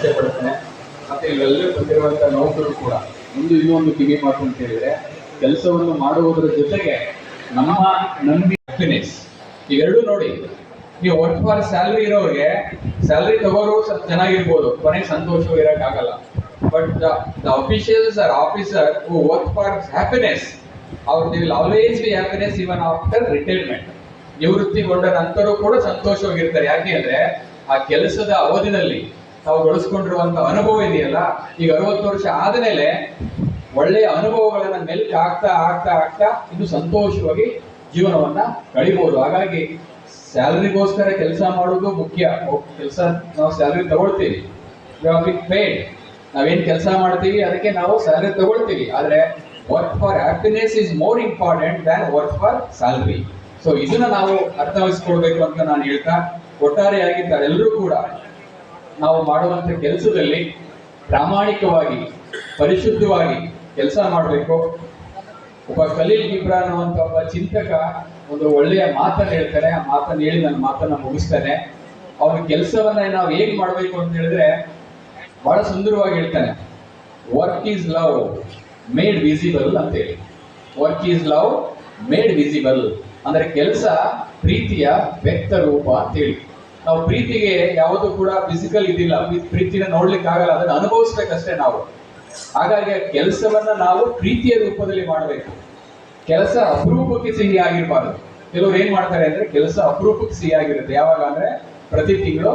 ಇಚ್ಛೆ ಪಡ್ತೇನೆ. ಮತ್ತೆ ಇಲ್ಲೆಲ್ಲೇ ಬಂದಿರುವಂತಹ ನೌಕರರು ಕೂಡ ಇನ್ನೊಂದು ಕಿವಿ ಮಾತು ಅಂತ ಹೇಳಿದ್ರೆ, ಕೆಲಸವನ್ನು ಮಾಡುವುದರ ಜೊತೆಗೆ ನಮ್ಮ ಹ್ಯಾಪಿನೆಸ್ ಇವೆರಡೂ ನೋಡಿ. ನೀವು ವರ್ಕ್ ಫಾರ್ ಸ್ಯಾಲ್ರಿ ಇರೋರಿಗೆ ಸ್ಯಾಲ್ರಿ ತಗೋರು ಚೆನ್ನಾಗಿರ್ಬೋದು, ಕೊನೆಗೆ ಸಂತೋಷವೂ ಇರೋಕ್ಕಾಗಲ್ಲ. But the officials or officer who work for happiness, ಅವ್ರು they will always be happiness even after retirement. ನಿವೃತ್ತಿಗೊಂಡ ನಂತರ ಕೂಡ ಸಂತೋಷವಾಗಿರ್ತಾರೆ. ಯಾಕೆ ಅಂದ್ರೆ ಆ ಕೆಲಸದ ಅವಧಿನಲ್ಲಿ ತಾವು ಗಳಿಸ್ಕೊಂಡಿರುವಂತ ಅನುಭವ ಇದೆಯಲ್ಲ, ಈಗ 60 ವರ್ಷ ಆದಮೇಲೆ ಒಳ್ಳೆಯ ಅನುಭವಗಳನ್ನ ಮೆಲ್ಕ್ ಆಗ್ತಾ ಆಗ್ತಾ ಆಗ್ತಾ ಇನ್ನು ಸಂತೋಷವಾಗಿ ಜೀವನವನ್ನ ಕಳಿಬಹುದು. ಹಾಗಾಗಿ ಸ್ಯಾಲರಿಗೋಸ್ಕರ ಕೆಲಸ ಮಾಡೋದು ಮುಖ್ಯ. ಕೆಲಸ ನಾವು ಸ್ಯಾಲರಿ ತಗೊಳ್ತೀವಿ, ಪೇಡ್, ನಾವೇನ್ ಕೆಲಸ ಮಾಡ್ತೀವಿ ಅದಕ್ಕೆ ನಾವು ಸ್ಯಾಲರಿ ತಗೊಳ್ತೀವಿ. ಆದ್ರೆ work for happiness is more important than work for salary. So ಇದನ್ನ ನಾವು ಅರ್ಥೈಸ್ಕೊಳ್ಬೇಕು ಅಂತ ನಾನು ಹೇಳ್ತಾ, ಒಟ್ಟಾರೆಯಾಗಿ ತಾವೆಲ್ಲರೂ ಕೂಡ ನಾವು ಮಾಡುವಂತ ಕೆಲಸದಲ್ಲಿ ಪ್ರಾಮಾಣಿಕವಾಗಿ ಪರಿಶುದ್ಧವಾಗಿ ಕೆಲಸ ಮಾಡಬೇಕು. ಒಬ್ಬ ಖಲೀಲ್ ಗಿಬ್ರಾನ್ ಅನ್ನುವಂಥ ಒಬ್ಬ ಚಿಂತಕ ಒಂದು ಒಳ್ಳೆಯ ಮಾತನ್ನು ಹೇಳ್ತಾನೆ. ಆ ಮಾತನ್ನು ಹೇಳಿ ನನ್ನ ಮಾತನ್ನ ಮುಗಿಸ್ತಾನೆ. ಅವನ ಕೆಲಸವನ್ನ ನಾವು ಹೇಗ್ ಮಾಡಬೇಕು ಅಂತ ಹೇಳಿದ್ರೆ ಬಹಳ ಸುಂದರವಾಗಿ ಹೇಳ್ತಾನೆ. Work is love made visible ಅಂತ ಹೇಳಿ. Work is love made visible ಅಂದ್ರೆ ಕೆಲಸ ಪ್ರೀತಿಯ ವ್ಯಕ್ತ ರೂಪ ಅಂತ ಹೇಳಿ. ನಾವು ಪ್ರೀತಿಗೆ ಯಾವುದು ಕೂಡ ಫಿಸಿಕಲ್ ಇದಿಲ್ಲ, ಪ್ರೀತಿನ ನೋಡ್ಲಿಕ್ಕೆ ಆಗಲ್ಲ, ಅದನ್ನು ಅನುಭವಿಸ್ಬೇಕಷ್ಟೇ ನಾವು. ಹಾಗಾಗಿ ಕೆಲಸವನ್ನ ನಾವು ಪ್ರೀತಿಯ ರೂಪದಲ್ಲಿ ಮಾಡಬೇಕು. ಕೆಲಸ ಅಪರೂಪಕ್ಕೆ ಸಿಹಿ ಆಗಿರಬಾರ್ದು. ಕೆಲವರು ಏನ್ ಮಾಡ್ತಾರೆ ಅಂದ್ರೆ ಕೆಲಸ ಅಪರೂಪಕ್ಕೆ ಸಿಹಿ ಆಗಿರುತ್ತೆ. ಯಾವಾಗ ಅಂದ್ರೆ ಪ್ರತಿ ತಿಂಗಳು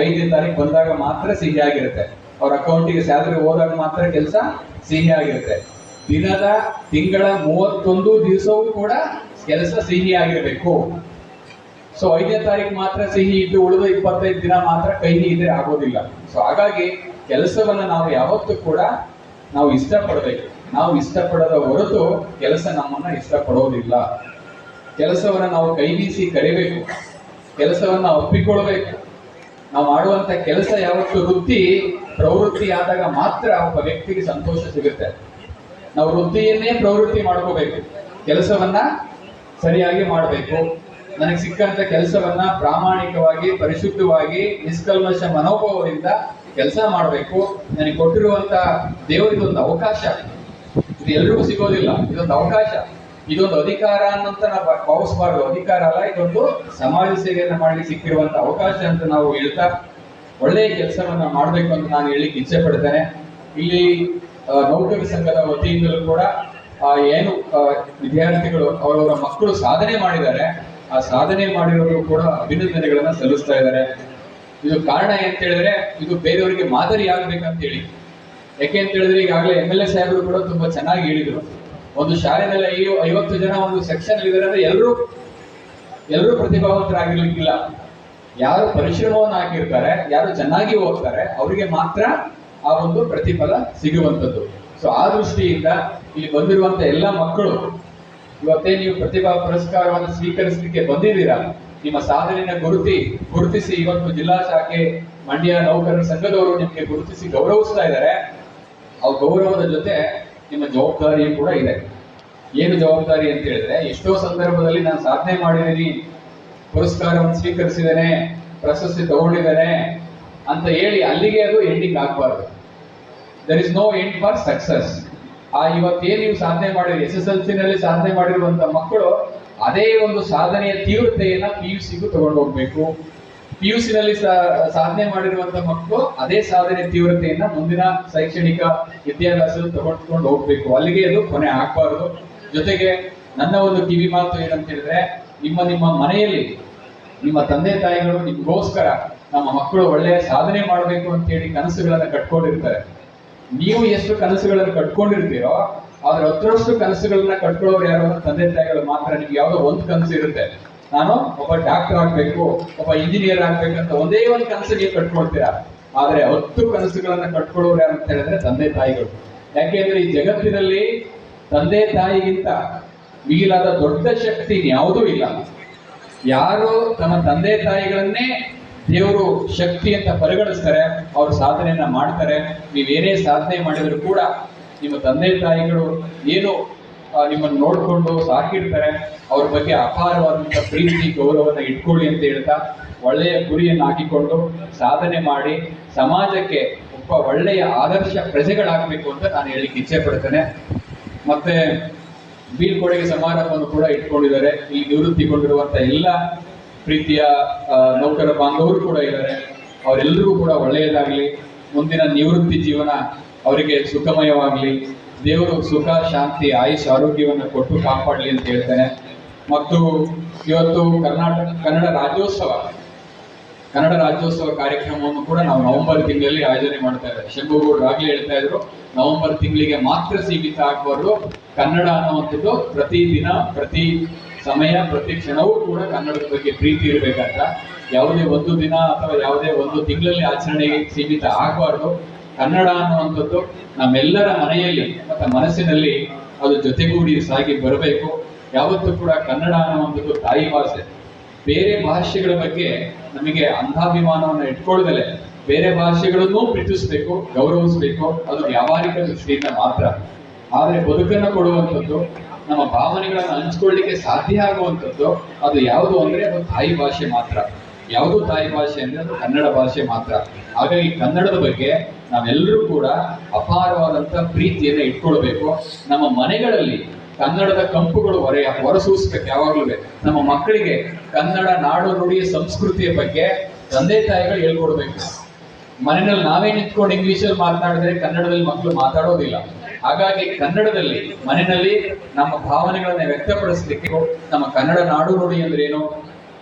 5ನೇ ತಾರೀಕು ಬಂದಾಗ ಮಾತ್ರ ಸಿಹಿ ಆಗಿರುತ್ತೆ. ಅವ್ರ ಅಕೌಂಟಿಗೆ ಸ್ಯಾಲರಿ ಹೋದಾಗ ಮಾತ್ರ ಕೆಲಸ ಸಿಹಿ ಆಗಿರುತ್ತೆ. ದಿನದ ತಿಂಗಳ 31 ದಿವಸವೂ ಕೂಡ ಕೆಲಸ ಸಿಹಿ ಆಗಿರಬೇಕು. ಸೊ 5ನೇ ತಾರೀಕು ಮಾತ್ರ ಸಿಹಿ ಇದ್ದು ಉಳಿದ 25 ದಿನ ಮಾತ್ರ ಕಹಿ ಇದ್ರೆ ಆಗೋದಿಲ್ಲ. ಸೊ ಹಾಗಾಗಿ ಕೆಲಸವನ್ನ ನಾವು ಯಾವತ್ತೂ ಕೂಡ ನಾವು ಇಷ್ಟಪಡಬೇಕು. ನಾವು ಇಷ್ಟಪಡದ ಹೊರತು ಕೆಲಸ ನಮ್ಮನ್ನ ಇಷ್ಟಪಡೋದಿಲ್ಲ. ಕೆಲಸವನ್ನ ನಾವು ಕೈ ಬೀಸಿ ಕರಿಬೇಕು, ಕೆಲಸವನ್ನ ಒಪ್ಪಿಕೊಳ್ಬೇಕು. ನಾವು ಮಾಡುವಂತ ಕೆಲಸ ಯಾವತ್ತು ಪ್ರವೃತ್ತಿ ಆದಾಗ ಮಾತ್ರ ಒಬ್ಬ ವ್ಯಕ್ತಿಗೆ ಸಂತೋಷ ಸಿಗುತ್ತೆ. ನಾವು ವೃತ್ತಿಯನ್ನೇ ಪ್ರವೃತ್ತಿ ಮಾಡ್ಕೋಬೇಕು, ಕೆಲಸವನ್ನ ಸರಿಯಾಗಿ ಮಾಡಬೇಕು. ನನಗೆ ಸಿಕ್ಕಂತ ಕೆಲಸವನ್ನ ಪ್ರಾಮಾಣಿಕವಾಗಿ ಪರಿಶುದ್ಧವಾಗಿ ನಿಷ್ಕಲ್ಮಶ ಮನೋಭಾವದಿಂದ ಕೆಲಸ ಮಾಡಬೇಕು. ನನಗೆ ಕೊಟ್ಟಿರುವಂತ ದೇವರಿಗೊಂದು ಅವಕಾಶ, ಇದು ಎಲ್ರಿಗೂ ಸಿಗೋದಿಲ್ಲ. ಇದೊಂದು ಅವಕಾಶ, ಇದೊಂದು ಅಧಿಕಾರ ಅನ್ನಂತ ನಾವು ಭಾವಿಸಬಾರ್ದು. ಅಧಿಕಾರ ಅಲ್ಲ, ಇದೊಂದು ಸಮಾಜ ಸೇವೆಯನ್ನ ಮಾಡ್ಲಿಕ್ಕೆ ಸಿಕ್ಕಿರುವಂತ ಅವಕಾಶ ಅಂತ ನಾವು ಹೇಳ್ತಾ ಒಳ್ಳೆಯ ಕೆಲಸವನ್ನ ಮಾಡಬೇಕು ಅಂತ ನಾನು ಹೇಳಿಕ್ಕೆ ಇಚ್ಛೆ ಪಡ್ತೇನೆ. ಇಲ್ಲಿ ನೌಕರ ಸಂಘದ ವತಿಯಿಂದಲೂ ಕೂಡ ಏನು ವಿದ್ಯಾರ್ಥಿಗಳು ಅವರವರ ಮಕ್ಕಳು ಸಾಧನೆ ಮಾಡಿದ್ದಾರೆ, ಆ ಸಾಧನೆ ಮಾಡಿರೋರು ಕೂಡ ಅಭಿನಂದನೆಗಳನ್ನ ಸಲ್ಲಿಸ್ತಾ ಇದ್ದಾರೆ. ಇದು ಕಾರಣ ಅಂತ ಹೇಳಿದ್ರೆ ಇದು ಬೇರೆಯವರಿಗೆ ಮಾದರಿ ಆಗ್ಬೇಕಂತ ಹೇಳಿ. ಯಾಕೆ ಅಂತ ಹೇಳಿದ್ರೆ ಈಗಾಗಲೇ MLA ಸಾಹೇಬರು ಕೂಡ ತುಂಬಾ ಚೆನ್ನಾಗಿ ಹೇಳಿದ್ರು. ಒಂದು ಶಾಲೆನಲ್ಲಿ 50 ಜನ ಒಂದು ಸೆಕ್ಷನ್ ಇದ್ದಾರೆ ಅಂದ್ರೆ ಎಲ್ಲರೂ ಪ್ರತಿಭಾವಂತರಾಗಿರ್ಲಿಕ್ಕಿಲ್ಲ. ಯಾರು ಪರಿಶ್ರಮವನ್ನು ಹಾಕಿರ್ತಾರೆ, ಯಾರು ಚೆನ್ನಾಗಿ ಹೋಗ್ತಾರೆ, ಅವರಿಗೆ ಮಾತ್ರ ಆ ಒಂದು ಪ್ರತಿಫಲ ಸಿಗುವಂಥದ್ದು. ಸೊ ಆ ದೃಷ್ಟಿಯಿಂದ ಇಲ್ಲಿ ಬಂದಿರುವಂತ ಎಲ್ಲ ಮಕ್ಕಳು ಇವತ್ತೇ ನೀವು ಪ್ರತಿಭಾ ಪುರಸ್ಕಾರವನ್ನು ಸ್ವೀಕರಿಸಲಿಕ್ಕೆ ಬಂದಿದ್ದೀರಾ. ನಿಮ್ಮ ಸಾಧನೆಯನ್ನು ಗುರುತಿಸಿ ಇವತ್ತು ಜಿಲ್ಲಾ ಶಾಖೆ ಮಂಡ್ಯ ನೌಕರರ ಸಂಘದವರು ನಿಮಗೆ ಗುರುತಿಸಿ ಗೌರವಿಸ್ತಾ ಇದ್ದಾರೆ. ಆ ಗೌರವದ ಜೊತೆ ನಿಮ್ಮ ಜವಾಬ್ದಾರಿ ಕೂಡ ಇದೆ. ಏನು ಜವಾಬ್ದಾರಿ ಅಂತ ಹೇಳಿದ್ರೆ, ಎಷ್ಟೋ ಸಂದರ್ಭದಲ್ಲಿ ನಾನು ಸಾಧನೆ ಮಾಡಿದ್ದೀನಿ, ಪುರಸ್ಕಾರವನ್ನು ಸ್ವೀಕರಿಸಿದ್ದೇನೆ, ಪ್ರಶಸ್ತಿ ತಗೊಂಡಿದ್ದೇನೆ ಅಂತ ಹೇಳಿ ಅಲ್ಲಿಗೆ ಅದು ಎಂಡಿಂಗ್ ಆಗಬಾರ್ದು. There is no end for success. ಇವತ್ತೇನು ನೀವು ಸಾಧನೆ ಮಾಡಿರಿ, SSLC ನಲ್ಲಿ ಸಾಧನೆ ಮಾಡಿರುವಂತ ಮಕ್ಕಳು ಅದೇ ಒಂದು ಸಾಧನೆಯ ತೀವ್ರತೆಯನ್ನ PUCಗೂ ತಗೊಂಡು ಹೋಗ್ಬೇಕು. PUC ನಲ್ಲಿ ಸಾಧನೆ ಮಾಡಿರುವಂತ ಮಕ್ಕಳು ಅದೇ ಸಾಧನೆ ತೀವ್ರತೆಯನ್ನ ಮುಂದಿನ ಶೈಕ್ಷಣಿಕ ವಿದ್ಯಾಭ್ಯಾಸದಲ್ಲಿ ತಗೊಂಡು ಹೋಗ್ಬೇಕು. ಅಲ್ಲಿಗೆ ಅದು ಕೊನೆ ಆಗ್ಬಾರ್ದು. ಜೊತೆಗೆ ನನ್ನ ಒಂದು ಕಿವಿ ಮಾತು ಏನಂತ ಹೇಳಿದ್ರೆ, ನಿಮ್ಮ ಮನೆಯಲ್ಲಿ ನಿಮ್ಮ ತಂದೆ ತಾಯಿಗಳು ನಿಮಗೋಸ್ಕರ ನಮ್ಮ ಮಕ್ಕಳು ಒಳ್ಳೆಯ ಸಾಧನೆ ಮಾಡಬೇಕು ಅಂತ ಹೇಳಿ ಕನಸುಗಳನ್ನ ಕಟ್ಕೊಂಡಿರ್ತಾರೆ. ನೀವು ಎಷ್ಟು ಕನಸುಗಳನ್ನು ಕಟ್ಕೊಂಡಿರ್ತೀರೋ ಅದ್ರ 10ರಷ್ಟು ಕನಸುಗಳನ್ನ ಕಟ್ಕೊಳ್ಳೋರು ಯಾರು ತಂದೆ ತಾಯಿಗಳು ಮಾತ್ರ. ನಿಮ್ಗೆ ಯಾವುದೋ ಒಂದು ಕನಸು ಇರುತ್ತೆ, ನಾನು ಒಬ್ಬ ಡಾಕ್ಟರ್ ಆಗ್ಬೇಕು, ಒಬ್ಬ ಇಂಜಿನಿಯರ್ ಆಗ್ಬೇಕಂತ ಒಂದೇ ಒಂದು ಕನಸು ನೀವು ಕಟ್ಕೊಳ್ತೀರಾ. ಆದ್ರೆ 10 ಕನಸುಗಳನ್ನ ಕಟ್ಕೊಳ್ಳೋರು ಯಾರು ಅಂತ ಹೇಳಿದ್ರೆ ತಂದೆ ತಾಯಿಗಳು. ಯಾಕೆಂದ್ರೆ ಈ ಜಗತ್ತಿನಲ್ಲಿ ತಂದೆ ತಾಯಿಗಿಂತ ಮಿಗಿಲಾದ ದೊಡ್ಡ ಶಕ್ತಿ ಯಾವುದೂ ಇಲ್ಲ. ಯಾರು ತಮ್ಮ ತಂದೆ ತಾಯಿಗಳನ್ನೇ ದೇವರು ಶಕ್ತಿ ಅಂತ ಪರಿಗಣಿಸ್ತಾರೆ, ಅವರು ಸಾಧನೆಯನ್ನ ಮಾಡ್ತಾರೆ. ನೀವೇನೇ ಸಾಧನೆ ಮಾಡಿದ್ರು ಕೂಡ ನಿಮ್ಮ ತಂದೆ ತಾಯಿಗಳು ಏನು ನಿಮ್ಮನ್ನು ನೋಡ್ಕೊಂಡು ಸಾಕಿರ್ತಾರೆ, ಅವ್ರ ಬಗ್ಗೆ ಅಪಾರವಾದಂತಹ ಪ್ರೀತಿ ಗೌರವನ ಇಟ್ಕೊಳ್ಳಿ ಅಂತ ಹೇಳ್ತಾ ಒಳ್ಳೆಯ ಗುರಿಯನ್ನು ಹಾಕಿಕೊಂಡು ಸಾಧನೆ ಮಾಡಿ ಸಮಾಜಕ್ಕೆ ಒಬ್ಬ ಒಳ್ಳೆಯ ಆದರ್ಶ ಪ್ರಜೆಗಳಾಗಬೇಕು ಅಂತ ನಾನು ಹೇಳಿಕ್ಕೆ ಇಚ್ಛೆ ಪಡ್ತೇನೆ. ಮತ್ತೆ ಬೀಳ್ಕೊಡುಗೆ ಸಮಾರಂಭವನ್ನು ಕೂಡ ಇಟ್ಕೊಂಡಿದ್ದಾರೆ. ಈ ನಿವೃತ್ತಿಗೊಂಡಿರುವಂತ ಎಲ್ಲ ಪ್ರೀತಿಯ ನೌಕರ ಬಾಂಧವರು ಕೂಡ ಇದ್ದಾರೆ. ಅವರೆಲ್ಲರಿಗೂ ಕೂಡ ಒಳ್ಳೆಯದಾಗಲಿ, ಮುಂದಿನ ನಿವೃತ್ತಿ ಜೀವನ ಅವರಿಗೆ ಸುಖಮಯವಾಗಲಿ, ದೇವರು ಸುಖ ಶಾಂತಿ ಆಯುಷ್ ಆರೋಗ್ಯವನ್ನು ಕೊಟ್ಟು ಕಾಪಾಡಲಿ ಅಂತ ಹೇಳ್ತೇನೆ. ಮತ್ತು ಇವತ್ತು ಕನ್ನಡ ರಾಜ್ಯೋತ್ಸವ ಕಾರ್ಯಕ್ರಮವನ್ನು ಕೂಡ ನಾವು ನವೆಂಬರ್ ತಿಂಗಳಲ್ಲಿ ಆಯೋಜನೆ ಮಾಡ್ತಾ ಇದ್ದೇವೆ. ಶಂಭುಗೌಡರು ಆಗ್ಲೇ ಹೇಳ್ತಾ ಇದ್ರು, ನವೆಂಬರ್ ತಿಂಗಳಿಗೆ ಮಾತ್ರ ಸೀಮಿತ ಆಗಬಾರ್ದು. ಕನ್ನಡ ಅನ್ನುವಂಥದ್ದು ಪ್ರತಿ ದಿನ, ಪ್ರತಿ ಸಮಯ, ಪ್ರತಿ ಕ್ಷಣವೂ ಕೂಡ ಕನ್ನಡದ ಬಗ್ಗೆ ಪ್ರೀತಿ ಇರಬೇಕಂತ. ಯಾವುದೇ ಒಂದು ದಿನ ಅಥವಾ ಯಾವುದೇ ಒಂದು ತಿಂಗಳಲ್ಲಿ ಆಚರಣೆಗೆ ಸೀಮಿತ ಆಗಬಾರ್ದು. ಕನ್ನಡ ಅನ್ನುವಂಥದ್ದು ನಮ್ಮೆಲ್ಲರ ಮನೆಯಲ್ಲಿ ಮತ್ತು ಮನಸ್ಸಿನಲ್ಲಿ ಅದು ಜೊತೆಗೂಡಿ ಸಾಗಿ ಬರಬೇಕು. ಯಾವತ್ತೂ ಕೂಡ ಕನ್ನಡ ಅನ್ನುವಂಥದ್ದು ತಾಯಿ ಭಾಷೆ. ಬೇರೆ ಭಾಷೆಗಳ ಬಗ್ಗೆ ನಮಗೆ ಅಂಧಾಭಿಮಾನವನ್ನು ಇಟ್ಕೊಳ್ಳದಲೆ ಬೇರೆ ಭಾಷೆಗಳನ್ನೂ ಪ್ರೀತಿಸಬೇಕು, ಗೌರವಿಸಬೇಕು. ಅದು ವ್ಯಾವಹಾರಿಕ ದೃಷ್ಟಿಯಿಂದ ಮಾತ್ರ. ಆದರೆ ಬದುಕನ್ನು ಕೊಡುವಂಥದ್ದು, ನಮ್ಮ ಭಾವನೆಗಳನ್ನು ಹಂಚ್ಕೊಳ್ಳಿಕ್ಕೆ ಸಾಧ್ಯ ಆಗುವಂಥದ್ದು ಅದು ಯಾವುದು ಅಂದ್ರೆ ಅದು ತಾಯಿ ಭಾಷೆ ಮಾತ್ರ. ಯಾವುದು ತಾಯಿ ಭಾಷೆ ಅಂದ್ರೆ ಅದು ಕನ್ನಡ ಭಾಷೆ ಮಾತ್ರ. ಹಾಗಾಗಿ ಕನ್ನಡದ ಬಗ್ಗೆ ನಾವೆಲ್ಲರೂ ಕೂಡ ಅಪಾರವಾದಂತ ಪ್ರೀತಿಯನ್ನು ಇಟ್ಕೊಳ್ಬೇಕು. ನಮ್ಮ ಮನೆಗಳಲ್ಲಿ ಕನ್ನಡದ ಕಂಪುಗಳು ಹೊರಸೂಸ್ಬೇಕು. ಯಾವಾಗಲೂ ನಮ್ಮ ಮಕ್ಕಳಿಗೆ ಕನ್ನಡ ನಾಡು ನುಡಿಯ ಸಂಸ್ಕೃತಿಯ ಬಗ್ಗೆ ತಂದೆ ತಾಯಿಗಳು ಹೇಳ್ಕೊಡ್ಬೇಕು. ಮನೆಯಲ್ಲಿ ನಾವೇ ನಿಂತ್ಕೊಂಡು ಇಂಗ್ಲಿಷಲ್ಲಿ ಮಾತನಾಡಿದ್ರೆ ಕನ್ನಡದಲ್ಲಿ ಮಕ್ಕಳು ಮಾತಾಡೋದಿಲ್ಲ. ಹಾಗಾಗಿ ಕನ್ನಡದಲ್ಲಿ ಮನೆಯಲ್ಲಿ ನಮ್ಮ ಭಾವನೆಗಳನ್ನ ವ್ಯಕ್ತಪಡಿಸ್ಲಿಕ್ಕೆ ನಮ್ಮ ಕನ್ನಡ ನಾಡು ನುಡಿ ಅಂದ್ರೇನು,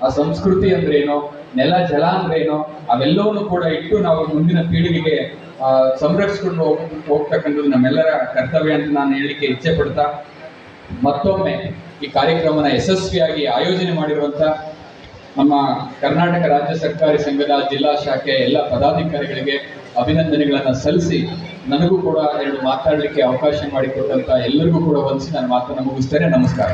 ಆ ಸಂಸ್ಕೃತಿ ಅಂದ್ರೇನು, ನೆಲ ಜಲ ಅಂದ್ರೇನು, ಅವೆಲ್ಲವನ್ನು ಕೂಡ ಇಟ್ಟು ನಾವು ಮುಂದಿನ ಪೀಳಿಗೆಗೆ ಸಂರಕ್ಷಿಸಿಕೊಂಡು ಹೋಗ್ತಕ್ಕಂಥದ್ದು ನಮ್ಮೆಲ್ಲರ ಕರ್ತವ್ಯ ಅಂತ ನಾನು ಹೇಳಲಿಕ್ಕೆ ಇಚ್ಛೆ ಪಡ್ತಾ, ಮತ್ತೊಮ್ಮೆ ಈ ಕಾರ್ಯಕ್ರಮನ ಯಶಸ್ವಿಯಾಗಿ ಆಯೋಜನೆ ಮಾಡಿರುವಂತ ನಮ್ಮ ಕರ್ನಾಟಕ ರಾಜ್ಯ ಸರ್ಕಾರಿ ಸಂಘದ ಜಿಲ್ಲಾ ಶಾಖೆಯ ಎಲ್ಲ ಪದಾಧಿಕಾರಿಗಳಿಗೆ ಅಭಿನಂದನೆಗಳನ್ನು ಸಲ್ಲಿಸಿ, ನನಗೂ ಕೂಡ ಎರಡು ಮಾತಾಡಲಿಕ್ಕೆ ಅವಕಾಶ ಮಾಡಿಕೊಟ್ಟಂತ ಎಲ್ಲರಿಗೂ ಕೂಡ ವಂದಿಸಿ ನನ್ನ ಮಾತನ್ನು ಮುಗಿಸ್ತೇನೆ. ನಮಸ್ಕಾರ.